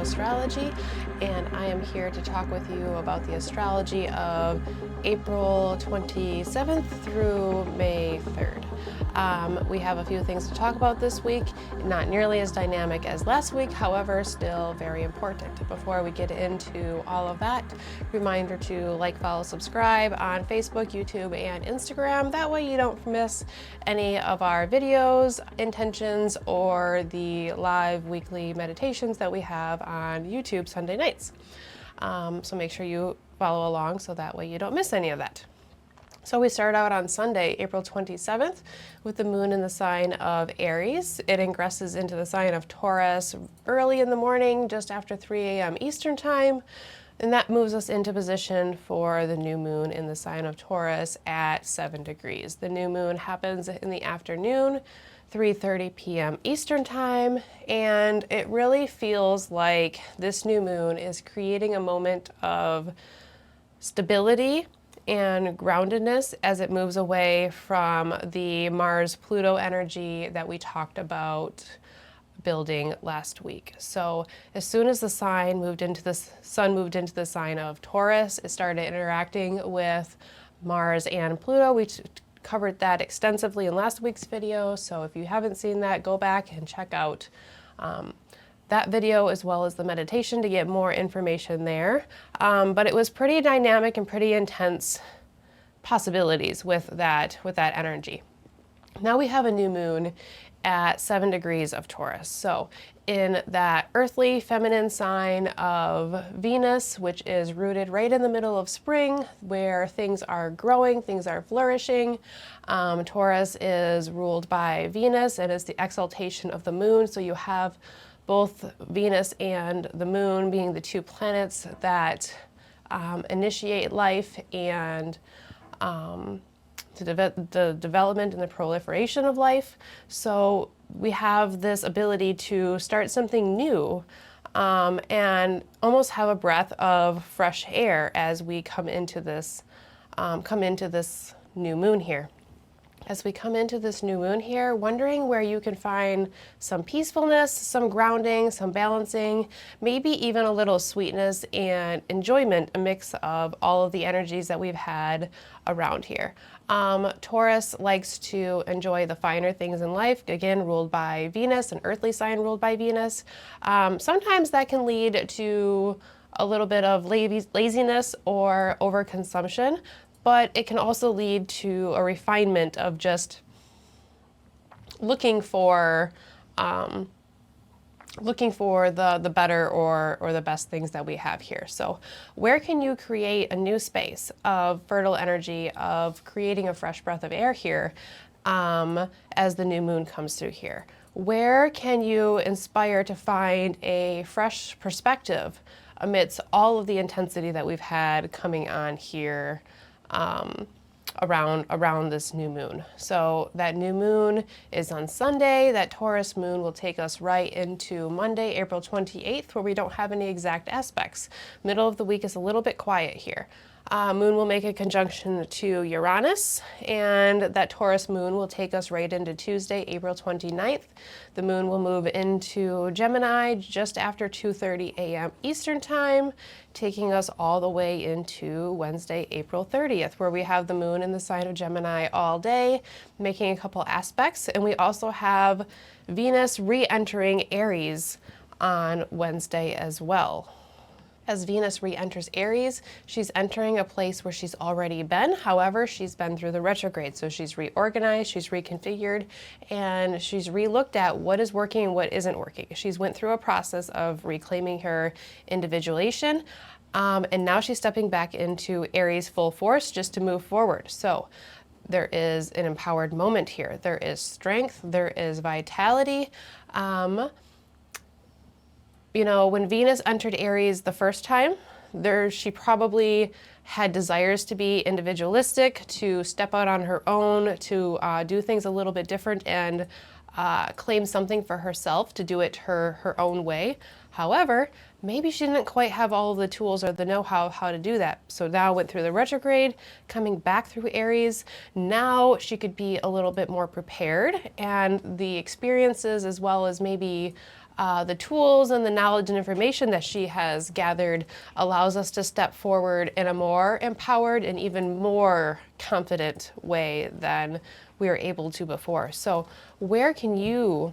Astrology, and I am here to talk with you about the astrology of April 27th through May 3rd. We have a few things to talk about this week, not nearly as dynamic as last week, however, still very important. Before we get into all of that, reminder to like, follow, subscribe on Facebook, YouTube, and Instagram. That way you don't miss any of our videos, intentions, or the live weekly meditations that we have on YouTube Sunday nights. So make sure you follow along so that way you don't miss any of that. So we start out on Sunday, April 27th, with the moon in the sign of Aries. It ingresses into the sign of Taurus early in the morning, just after 3 a.m. Eastern time, and that moves us into position for the new moon in the sign of Taurus at 7 degrees. The new moon happens in the afternoon, 3:30 p.m. Eastern time, and it really feels like this new moon is creating a moment of stability and groundedness as it moves away from the Mars-Pluto energy that we talked about building last week. So as soon as the sun moved into the sign of Taurus, it started interacting with Mars and Pluto. We covered that extensively in last week's video, so if you haven't seen that, go back and check out that video as well as the meditation to get more information there. But it was pretty dynamic and pretty intense possibilities with that energy. Now we have a new moon at 7 degrees of Taurus. So in that earthly feminine sign of Venus, which is rooted right in the middle of spring, where things are growing, things are flourishing. Taurus is ruled by Venus and is the exaltation of the moon. So you have both Venus and the moon being the two planets that initiate life and the development and the proliferation of life. So we have this ability to start something new and almost have a breath of fresh air as we come into this new moon here. As we come into this new moon here, wondering where you can find some peacefulness, some grounding, some balancing, maybe even a little sweetness and enjoyment, a mix of all of the energies that we've had around here. Taurus likes to enjoy the finer things in life, again, ruled by Venus, an earthly sign ruled by Venus. Sometimes that can lead to a little bit of laziness or overconsumption, but it can also lead to a refinement of just looking for the better or the best things that we have here. So where can you create a new space of fertile energy, of creating a fresh breath of air here as the new moon comes through here? Where can you inspire to find a fresh perspective amidst all of the intensity that we've had coming on here around this new moon? So that new moon is on Sunday. That Taurus moon will take us right into Monday, April 28th, where we don't have any exact aspects. Middle of the week is a little bit quiet here. Moon will make a conjunction to Uranus, and that Taurus moon will take us right into Tuesday, April 29th. The moon will move into Gemini just after 2:30 a.m. Eastern time, taking us all the way into Wednesday, April 30th, where we have the moon in the sign of Gemini all day, making a couple aspects. And we also have Venus re-entering Aries on Wednesday as well. As Venus re-enters Aries, she's entering a place where she's already been. However, she's been through the retrograde. So she's reorganized, she's reconfigured, and she's re-looked at what is working and what isn't working. She's went through a process of reclaiming her individuation, and now she's stepping back into Aries full force just to move forward. So there is an empowered moment here. There is strength, there is vitality. You know, when Venus entered Aries the first time, she probably had desires to be individualistic, to step out on her own, to do things a little bit different and claim something for herself, to do it her own way. However, maybe she didn't quite have all of the tools or the know-how how to do that. So now went through the retrograde, coming back through Aries. Now she could be a little bit more prepared, and the experiences as well as maybe the tools and the knowledge and information that she has gathered allows us to step forward in a more empowered and even more confident way than we were able to before. So where can you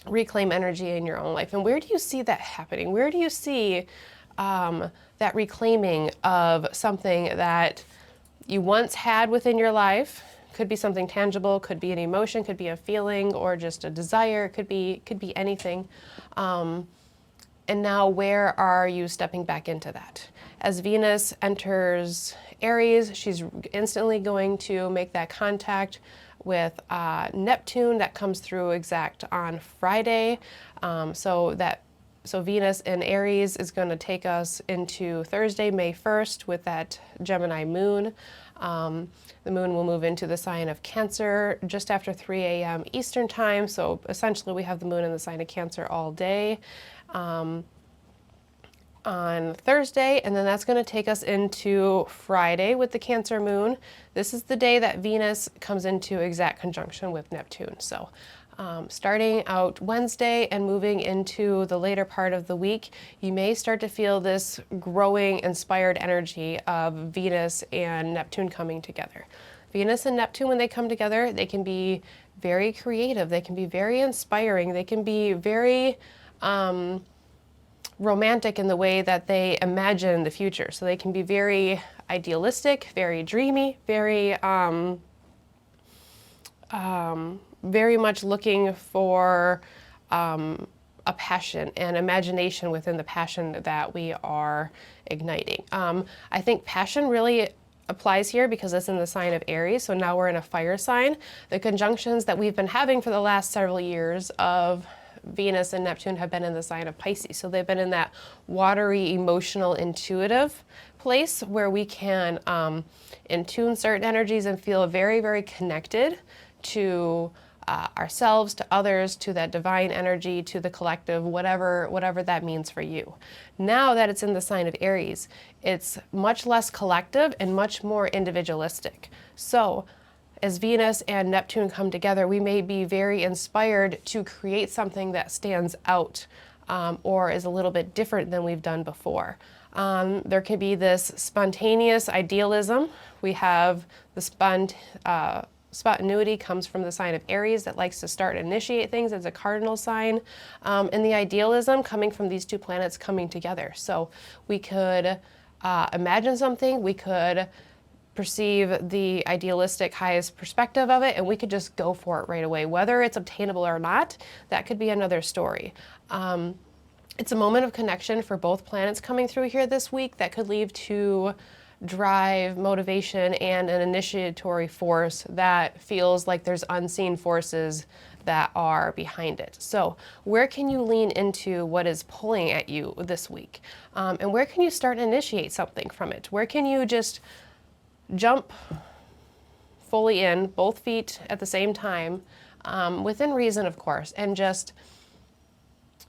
reclaim energy in your own life, and where do you see that happening? Where do you see that reclaiming of something that you once had within your life? Could be something tangible, could be an emotion, could be a feeling, or just a desire. Could be anything. And now, where are you stepping back into that? As Venus enters Aries, she's instantly going to make that contact with Neptune that comes through exact on Friday. So Venus in Aries is going to take us into Thursday, May 1st, with that Gemini moon. The moon will move into the sign of Cancer just after 3 a.m. Eastern time. So essentially we have the moon in the sign of Cancer all day on Thursday, and then that's going to take us into Friday with the Cancer moon. This is the day that Venus comes into exact conjunction with Neptune. So starting out Wednesday and moving into the later part of the week, you may start to feel this growing, inspired energy of Venus and Neptune coming together. Venus and Neptune, when they come together, they can be very creative, they can be very inspiring, they can be very romantic in the way that they imagine the future. So they can be very idealistic, very dreamy, very very much looking for a passion and imagination within the passion that we are igniting. I think passion really applies here because it's in the sign of Aries, so now we're in a fire sign. The conjunctions that we've been having for the last several years of Venus and Neptune have been in the sign of Pisces, so they've been in that watery, emotional, intuitive place where we can intune certain energies and feel very, very connected to ourselves, to others, to that divine energy, to the collective, whatever that means for you. Now that it's in the sign of Aries, it's much less collective and much more individualistic. So as Venus and Neptune come together, we may be very inspired to create something that stands out or is a little bit different than we've done before. There can be this spontaneous idealism. We have the spontaneity comes from the sign of Aries that likes to start and initiate things as a cardinal sign, and the idealism coming from these two planets coming together. So we could imagine something, we could perceive the idealistic highest perspective of it, and we could just go for it right away. Whether it's obtainable or not, that could be another story. It's a moment of connection for both planets coming through here this week that could lead to drive, motivation, and an initiatory force that feels like there's unseen forces that are behind it. So where can you lean into what is pulling at you this week? And where can you start and initiate something from it? Where can you just jump fully in, both feet at the same time, within reason, of course, and just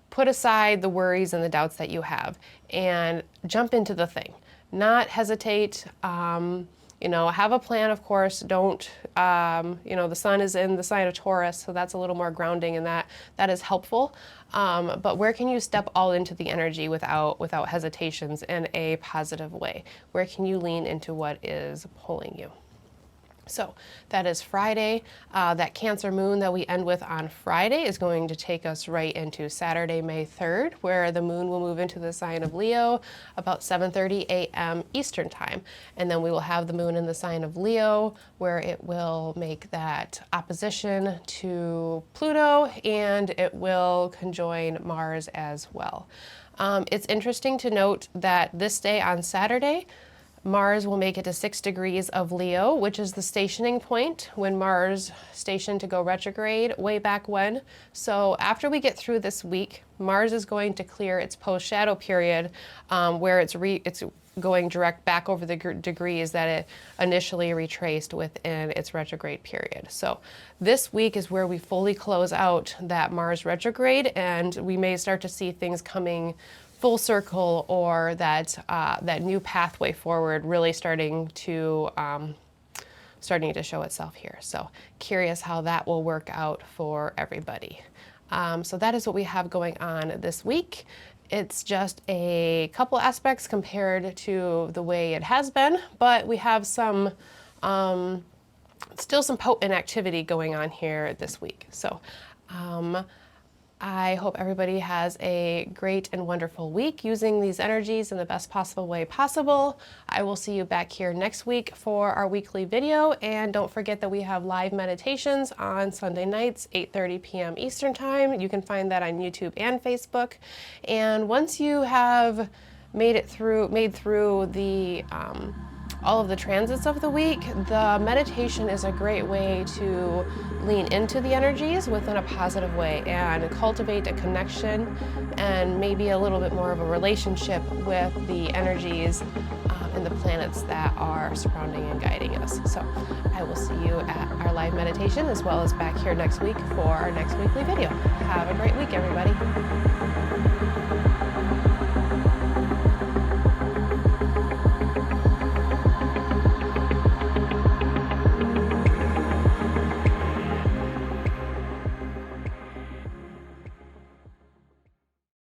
put aside the worries and the doubts that you have and jump into the thing. Not hesitate, have a plan, of course. Don't, the sun is in the sign of Taurus, so that's a little more grounding, and that is helpful. But where can you step all into the energy without hesitations in a positive way? Where can you lean into what is pulling you? So that is Friday. That Cancer moon that we end with on Friday is going to take us right into Saturday, May 3rd, where the moon will move into the sign of Leo about 7:30 a.m. Eastern time. And then we will have the moon in the sign of Leo, where it will make that opposition to Pluto, and it will conjoin Mars as well. It's interesting to note that this day on Saturday, Mars will make it to 6 degrees of Leo, which is the stationing point when Mars stationed to go retrograde way back when. So after we get through this week, Mars is going to clear its post-shadow period where it's going direct back over the degrees that it initially retraced within its retrograde period. So this week is where we fully close out that Mars retrograde, and we may start to see things coming full circle, or that new pathway forward really starting to show itself here. So curious how that will work out for everybody. So that is what we have going on this week. It's just a couple aspects compared to the way it has been, but we have some still some potent activity going on here this week. So I hope everybody has a great and wonderful week using these energies in the best possible way possible. I will see you back here next week for our weekly video, and don't forget that we have live meditations on Sunday nights, 8:30 p.m. Eastern Time. You can find that on YouTube and Facebook. And once you have made through the all of the transits of the week, the meditation is a great way to lean into the energies within a positive way and cultivate a connection and maybe a little bit more of a relationship with the energies and the planets that are surrounding and guiding us. So I will see you at our live meditation as well as back here next week for our next weekly video. Have a great week, everybody.